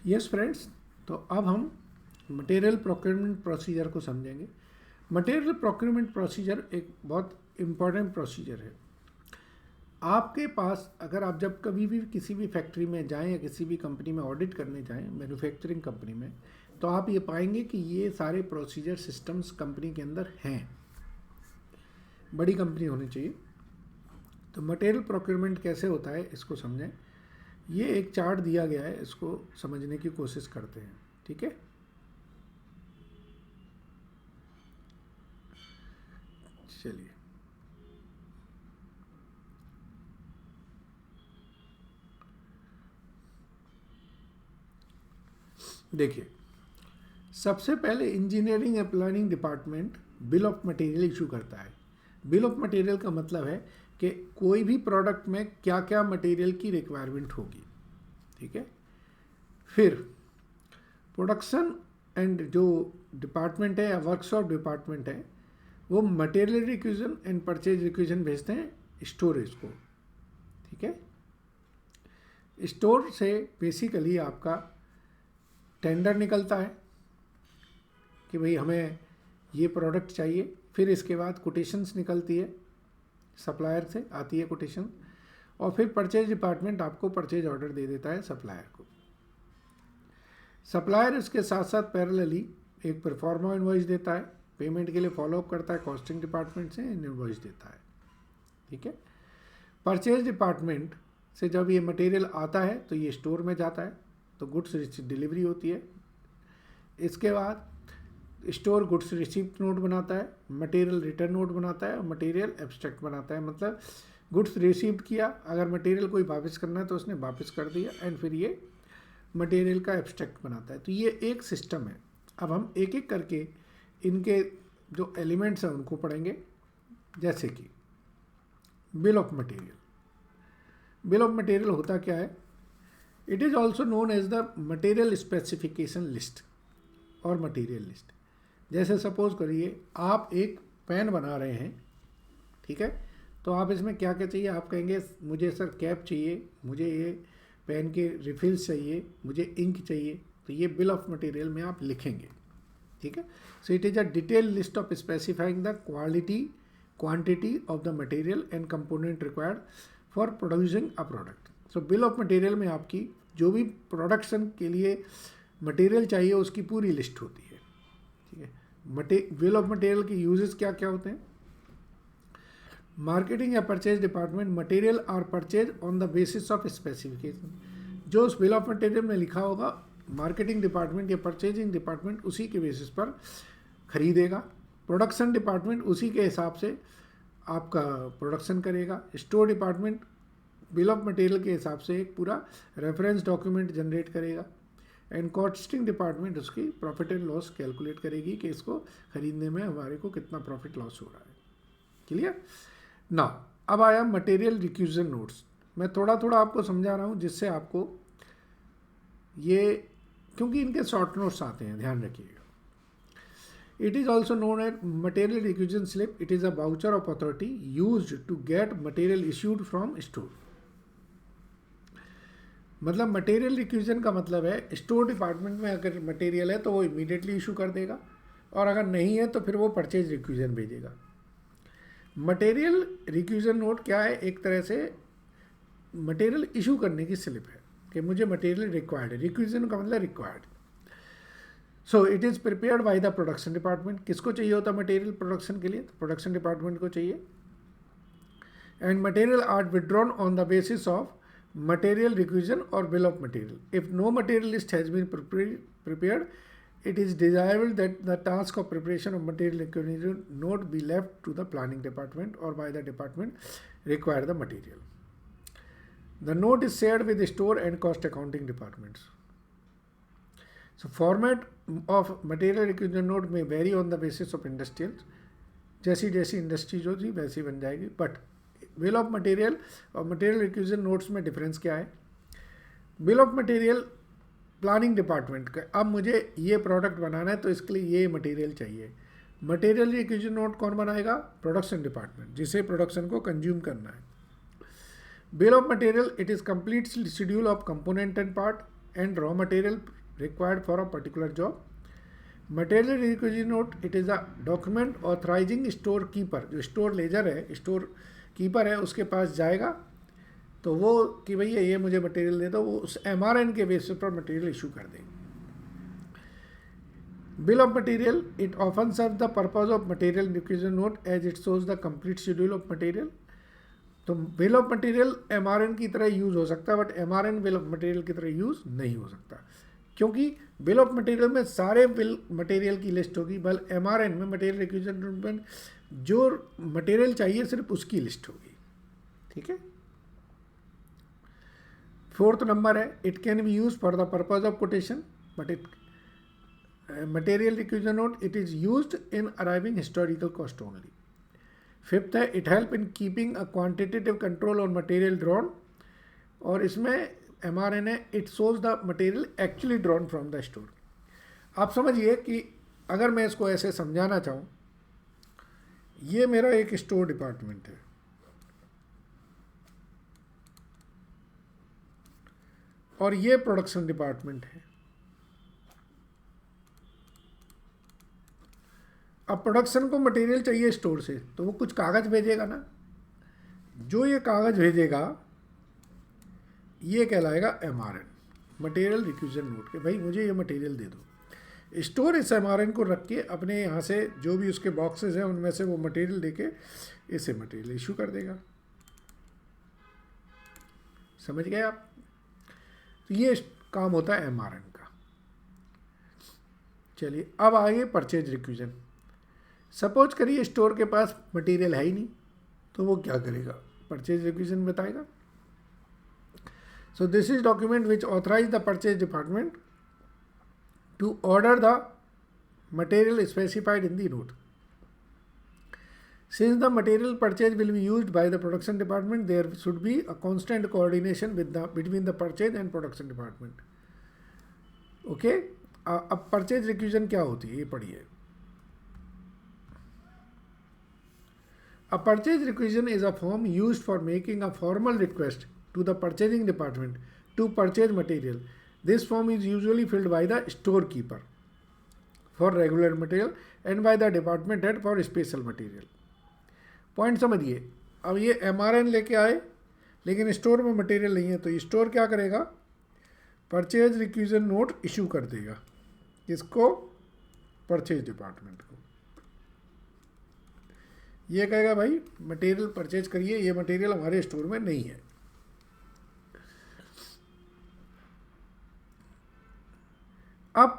Yes friends, तो अब हम मटेरियल प्रोक्योरमेंट प्रोसीजर को समझेंगे। मटेरियल प्रोक्योरमेंट प्रोसीजर एक बहुत इम्पॉर्टेंट प्रोसीजर है। आपके पास अगर आप जब कभी भी किसी भी फैक्ट्री में जाएं या किसी भी कंपनी में ऑडिट करने जाएं, मैन्युफैक्चरिंग कंपनी में, तो आप ये पाएंगे कि ये सारे प्रोसीजर सिस्टम्स कंपनी के अंदर हैं। बड़ी कंपनी होनी चाहिए। तो मटेरियल प्रोक्योरमेंट कैसे होता है इसको समझें। ये एक चार्ट दिया गया है, इसको समझने की कोशिश करते हैं। ठीक है, चलिए। देखिए, सबसे पहले engineering and planning department bill of material issue करता है। बिल ऑफ मटेरियल का मतलब है कि कोई भी प्रोडक्ट में क्या क्या मटेरियल की रिक्वायरमेंट होगी। ठीक है, फिर प्रोडक्शन एंड जो डिपार्टमेंट है या वर्कशॉप डिपार्टमेंट है, वो मटेरियल रिक्विजन एंड परचेज रिक्विजन भेजते हैं स्टोरेज को। ठीक है, स्टोर से बेसिकली आपका टेंडर निकलता है कि भाई हमें ये प्रोडक्ट चाहिए। फिर इसके बाद कोटेशंस निकलती है, सप्लायर से आती है कोटेशन, और फिर परचेज डिपार्टमेंट आपको परचेज ऑर्डर दे देता है सप्लायर को। सप्लायर इसके साथ साथ पैरेलली एक परफॉर्मा इनवॉइस देता है, पेमेंट के लिए फॉलोअप करता है, कॉस्टिंग डिपार्टमेंट से इनवॉइस देता है। ठीक है, परचेज डिपार्टमेंट से जब ये मटेरियल आता है तो ये स्टोर में जाता है, तो गुड्स डिलीवरी होती है। इसके बाद स्टोर गुड्स रिसीप्ट नोट बनाता है, मटेरियल रिटर्न नोट बनाता है और मटेरियल एब्स्ट्रैक्ट बनाता है। मतलब गुड्स रिसीव्ड किया, अगर मटेरियल कोई वापस करना है तो उसने वापस कर दिया, एंड फिर ये मटेरियल का एब्स्ट्रैक्ट बनाता है। तो ये एक सिस्टम है। अब हम एक एक करके इनके जो एलिमेंट्स हैं उनको पढ़ेंगे। जैसे कि bill of material. Bill of material होता क्या है? It is also known as the material specification list और मटेरियल लिस्ट। जैसे सपोज करिए आप एक पेन बना रहे हैं, ठीक है, तो आप इसमें क्या क्या चाहिए, आप कहेंगे मुझे सर कैप चाहिए, मुझे ये पेन के रिफिल्स चाहिए, मुझे इंक चाहिए। तो ये बिल ऑफ मटेरियल में आप लिखेंगे। ठीक है, so it is a detail list of specifying the quantity of the material and component required for producing a product. So bill of material में आपकी जो भी प्रोडक्शन के लिए मटेरियल चाहिए उसकी पूरी लिस्ट होती है। ठीक है, बिल ऑफ मटेरियल के यूजेस क्या क्या होते हैं? मार्केटिंग या purchase department material are purchase on the basis of specification. जो उस बिल ऑफ मटेरियल में लिखा होगा, मार्केटिंग डिपार्टमेंट या परचेजिंग डिपार्टमेंट उसी के बेसिस पर खरीदेगा। प्रोडक्शन डिपार्टमेंट उसी के हिसाब से आपका प्रोडक्शन करेगा। Store department bill of material के हिसाब से एक पूरा रेफरेंस डॉक्यूमेंट जनरेट करेगा। एंड कॉस्टिंग डिपार्टमेंट उसकी प्रॉफिट एंड लॉस कैलकुलेट करेगी कि इसको खरीदने में हमारे को कितना प्रॉफिट लॉस हो रहा है। क्लियर? ना, अब आया मटेरियल रिक्विजन नोट्स। मैं थोड़ा थोड़ा आपको समझा रहा हूँ जिससे आपको ये, क्योंकि इनके शॉर्ट नोट्स आते हैं, ध्यान रखिएगा। It is also known as material requisition slip. It is a voucher of authority used to get material issued from store. मतलब मटेरियल रिक्विजन का मतलब है स्टोर डिपार्टमेंट में अगर मटेरियल है तो वो इमीडिएटली इशू कर देगा, और अगर नहीं है तो फिर वो परचेज रिक्विजन भेजेगा। मटेरियल रिक्विजन नोट क्या है? एक तरह से मटेरियल इशू करने की स्लिप है कि मुझे मटेरियल रिक्वायर्ड है। रिक्विजन का मतलब required. So it is prepared by the production department. किसको चाहिए होता है मटेरियल प्रोडक्शन के लिए? तो प्रोडक्शन डिपार्टमेंट को चाहिए। And material are withdrawn on the basis of material requisition or bill of material. If no material list has been prepared, it is desirable that the task of preparation of material requisition note be left to the planning department or by the department require the material. The note is shared with the store and cost accounting departments. So format of material requisition note may vary on the basis of industrials. जैसी जैसी industry जो थी वैसी बन जाएगी। But bill of material और material requisition notes में difference क्या है? Bill of material planning department का, अब मुझे ये प्रोडक्ट बनाना है तो इसके लिए ये मटेरियल चाहिए। मटेरियल रिक्विजिशन नोट कौन बनाएगा? प्रोडक्शन डिपार्टमेंट, जिसे प्रोडक्शन को कंज्यूम करना है। Bill of material, it is complete schedule of component and part and raw material required for a particular job. Material requisition note, it is a document authorizing storekeeper, जो store laser है, store keeper है, उसके पास जाएगा तो वो कि भैया ये मुझे मटेरियल दे दो, वो उस MRN के बेसिस पर मटेरियल इशू कर देंगे. Bill of material, it often serves the purpose of material requisition note as it shows the complete schedule of material. तो बिल ऑफ मटेरियल MRN की तरह यूज़ हो सकता है, but MRN bill of material की तरह यूज़ नहीं हो सकता, क्योंकि बिल ऑफ मटेरियल में सारे बिल मटेरियल की लिस्ट होगी, बल MRN में मटेरियल रिक्विजिशन में जो मटेरियल चाहिए सिर्फ उसकी लिस्ट होगी. ठीक है. 4th नंबर है, it can be use for the purpose of quotation, but it material requisition note, it is used in arriving historical cost only. 5th है, it help in keeping a quantitative control on material drawn, और इसमें MRN है, it shows the material actually drawn from the store. आप समझिए कि अगर मैं इसको ऐसे समझाना चाहूँ, ये मेरा एक स्टोर डिपार्टमेंट है और ये प्रोडक्शन डिपार्टमेंट है. अब प्रोडक्शन को मटेरियल चाहिए स्टोर से, तो वो कुछ कागज़ भेजेगा ना, जो ये कागज़ भेजेगा ये कहलाएगा MRN, मटेरियल रिक्विजिशन नोट, के भाई मुझे ये मटेरियल दे दो. स्टोर इस MRN को रख के अपने यहाँ से जो भी उसके बॉक्सेस हैं उनमें से वो मटेरियल देके इसे मटेरियल इशू कर देगा. समझ गए आप? तो ये काम होता है MRN का. चलिए अब आगे परचेज रिक्विजिशन. सपोज करिए स्टोर के पास मटेरियल है ही नहीं, तो वो क्या करेगा? परचेज रिक्विजिशन बताएगा. So this is document which authorise the purchase department to order the material specified in the note. Since the material purchase will be used by the production department, there should be a constant coordination with the between the purchase and production department. Okay. अब purchase requisition क्या होती है ये पढ़िए. A purchase requisition is a form used for making a formal request to the purchasing department to purchase material. This form is usually filled by the storekeeper for regular material and by the department head for special material. Point समझिए. अब ये MRN लेके आए लेकिन store में material नहीं है, तो स्टोर क्या करेगा? परचेज रिक्विजिशन नोट इशू कर देगा. किसको? परचेज डिपार्टमेंट को. ये कहेगा भाई मटेरियल परचेज करिए, ये मटेरियल हमारे स्टोर में नहीं है. अब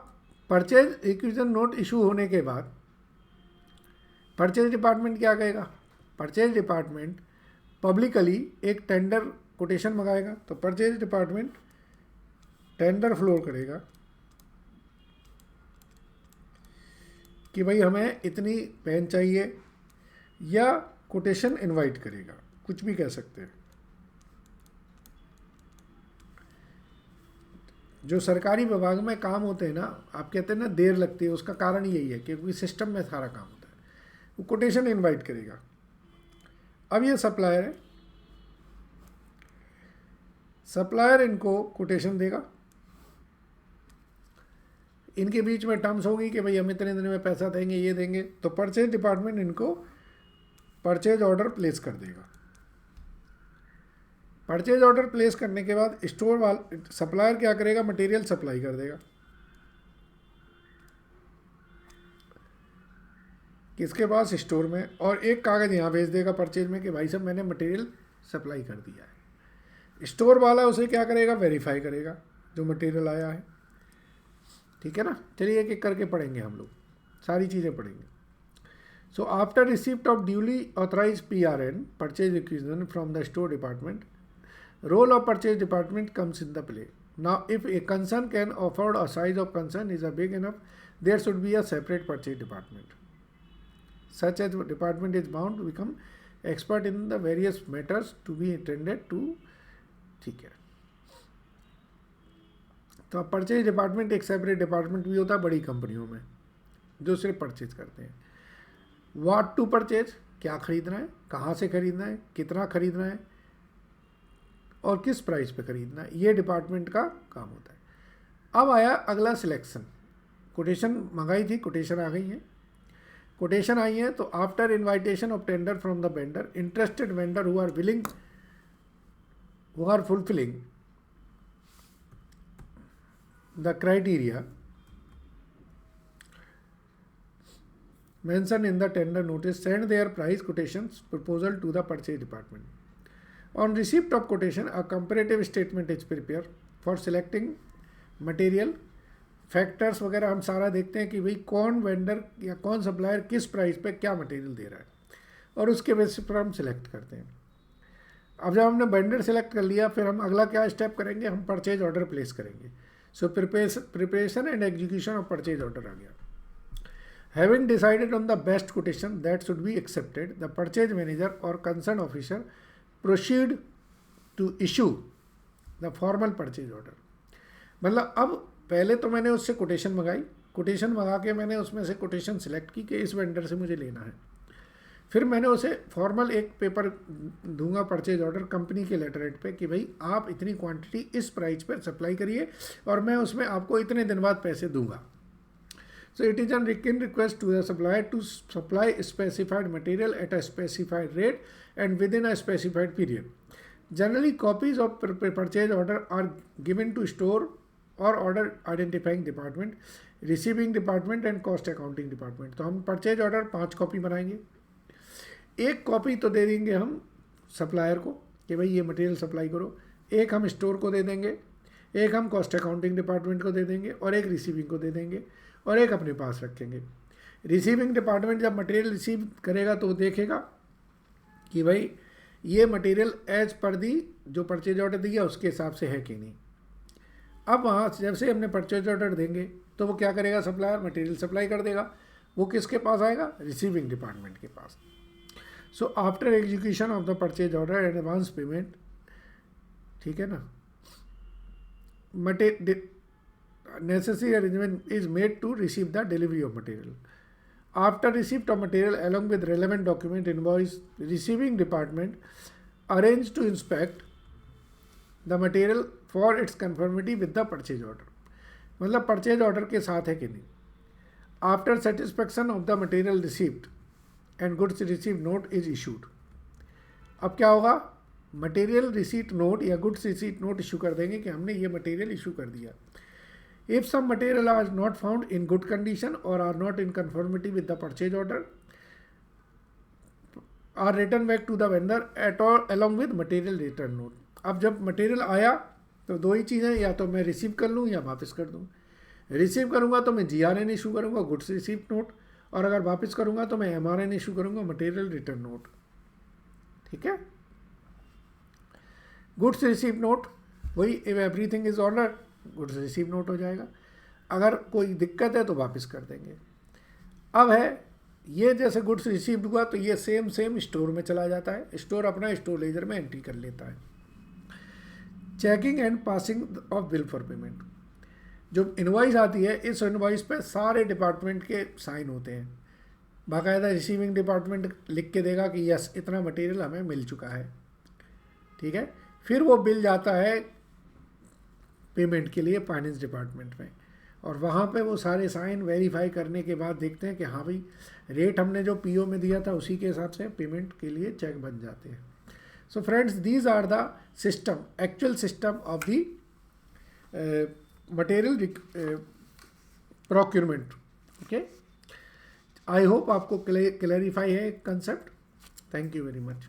परचेज रिक्विजिशन नोट इशू होने के बाद परचेज डिपार्टमेंट क्या कहेगा? परचेज डिपार्टमेंट पब्लिकली एक टेंडर कोटेशन मंगाएगा. तो परचेज डिपार्टमेंट टेंडर फ्लोर करेगा कि भाई हमें इतनी पेन चाहिए, या कोटेशन इनवाइट करेगा, कुछ भी कह सकते हैं. जो सरकारी विभाग में काम होते हैं ना, आप कहते हैं ना देर लगती है, उसका कारण यही है क्योंकि सिस्टम में सारा काम होता है. वो कोटेशन इनवाइट करेगा. अब ये सप्लायर है, सप्लायर इनको कोटेशन देगा. इनके बीच में टर्म्स होगी कि भाई हम इतने दिन में पैसा देंगे, ये देंगे. तो परचेज डिपार्टमेंट इनको परचेज ऑर्डर प्लेस कर देगा. परचेज ऑर्डर प्लेस करने के बाद स्टोर वाला सप्लायर क्या करेगा? मटेरियल सप्लाई कर देगा. किसके पास? स्टोर में. और एक कागज़ यहाँ भेज देगा परचेज में कि भाई साहब मैंने मटेरियल सप्लाई कर दिया है. स्टोर वाला उसे क्या करेगा? वेरीफाई करेगा जो मटेरियल आया है. ठीक है ना. चलिए एक एक करके पढ़ेंगे हम लोग, सारी चीज़ें पढ़ेंगे. So after receipt of duly authorized PRN, purchase requisition from the store department, role of purchase department comes in the play. Now if a concern can afford a size of concern is a big enough, there should be a separate purchase department. Such a department is bound to become expert in the various matters to be attended to. ठीक है. तो अब purchase department एक separate department भी होता है बड़ी कंपनियों में जो सिर्फ परचेज करते हैं. व्हाट टू परचेज, क्या खरीदना है, कहाँ से खरीदना है, कितना खरीदना है और किस प्राइस पे खरीदना है, ये डिपार्टमेंट का काम होता है. अब आया अगला सिलेक्शन, कोटेशन मंगाई थी, कोटेशन आ गई है, कोटेशन आई है तो after invitation of tender from the vendor, interested vendor who are willing, who are fulfilling the criteria mentioned in the tender notice send their price quotations proposal to the purchase department. On receipt of quotation, a comparative statement is prepared for selecting material. Factors वगैरह हम सारा देखते हैं कि भाई कौन vendor या कौन सप्लायर किस प्राइस पे क्या मटेरियल दे रहा है, और उसके बेसिस पर हम सिलेक्ट करते हैं। अब जब हमने वेंडर सेलेक्ट कर लिया, फिर हम अगला क्या स्टेप करेंगे, हम परचेज ऑर्डर प्लेस करेंगे। So preparation and execution of purchase order आ गया। Having decided on the best quotation that should be accepted, the purchase manager or concerned officer proceed to issue the formal purchase order. मतलब अब पहले तो मैंने उससे quotation मंगाई, quotation मंगा के मैंने उसमें से कोटेशन सिलेक्ट की कि इस वेंडर से मुझे लेना है, फिर मैंने उसे फॉर्मल एक पेपर दूंगा परचेज ऑर्डर कंपनी के लेटरहेड पे कि भाई आप इतनी क्वांटिटी इस प्राइस पर सप्लाई करिए और मैं उसमें आपको इतने दिन बाद पैसे दूंगा। So it is a written request to the supplier to supply specified material at a specified rate and within a specified period. Generally, copies of purchase order are given to store or order identifying department, receiving department and cost accounting department. तो हम purchase order 5 copy बनाएंगे। एक copy तो दे देंगे हम supplier को कि भाई ये मटेरियल सप्लाई करो, एक हम स्टोर को दे देंगे, एक हम कॉस्ट अकाउंटिंग डिपार्टमेंट को दे देंगे और एक रिसीविंग को दे देंगे और एक अपने पास रखेंगे। रिसीविंग डिपार्टमेंट जब मटेरियल रिसीव करेगा तो वो देखेगा कि भाई ये मटेरियल एज पर दी जो परचेज ऑर्डर दिया उसके हिसाब से है कि नहीं। अब वहाँ जब से हमने परचेज ऑर्डर देंगे तो वो क्या करेगा, सप्लायर मटेरियल सप्लाई कर देगा। वो किसके पास आएगा, रिसीविंग डिपार्टमेंट के पास। So after execution of the purchase order advance payment, ठीक है ना, necessary arrangement is made to receive the delivery of material. After receipt of material along with relevant document invoice, receiving department arrange to inspect the material for its conformity with the purchase order. मतलब purchase order के साथ है कि नहीं। After satisfaction of the material received and goods receive note is issued. अब क्या होगा, material receipt note या गुड्स रिसीट नोट इशू कर देंगे कि हमने ये मटेरियल इशू कर दिया। If some material are not found in good condition or are not in conformity with the purchase order, are returned back to the vendor at all along with material return note. अब जब material आया तो दो ही चीज़ें, या तो मैं receive कर लूँ या वापस कर दूँ। रिसीव करूँगा तो मैं GRN इशू करूँगा, गुड्स रिसीप्ट नोट, और अगर वापस करूँगा तो मैं MRN इशू करूँगा, मटेरियल रिटर्न नोट। ठीक है, गुड्स रिसीप्ट नोट वही, if everything is order goods receive note हो जाएगा। अगर कोई दिक्कत है तो वापस कर देंगे। अब है ये जैसे गुड्स रिसीव्ड हुआ तो ये सेम स्टोर में चला जाता है, स्टोर अपना स्टोर लेजर में एंट्री कर लेता है। Checking and passing of bill for payment, जो इनवॉइस आती है इस इनवॉइस पे सारे डिपार्टमेंट के साइन होते हैं। बाकायदा रिसीविंग डिपार्टमेंट लिख के देगा कि यस इतना मटेरियल हमें मिल चुका है, ठीक है। फिर वो बिल जाता है पेमेंट के लिए फाइनेंस डिपार्टमेंट में, और वहाँ पे वो सारे साइन वेरीफाई करने के बाद देखते हैं कि हाँ भाई रेट हमने जो पीओ में दिया था उसी के हिसाब से पेमेंट के लिए चेक बन जाते हैं। So friends, these are the system, actual system of the material procurement. Okay, I hope आपको क्लैरिफाई है concept. Thank you very much.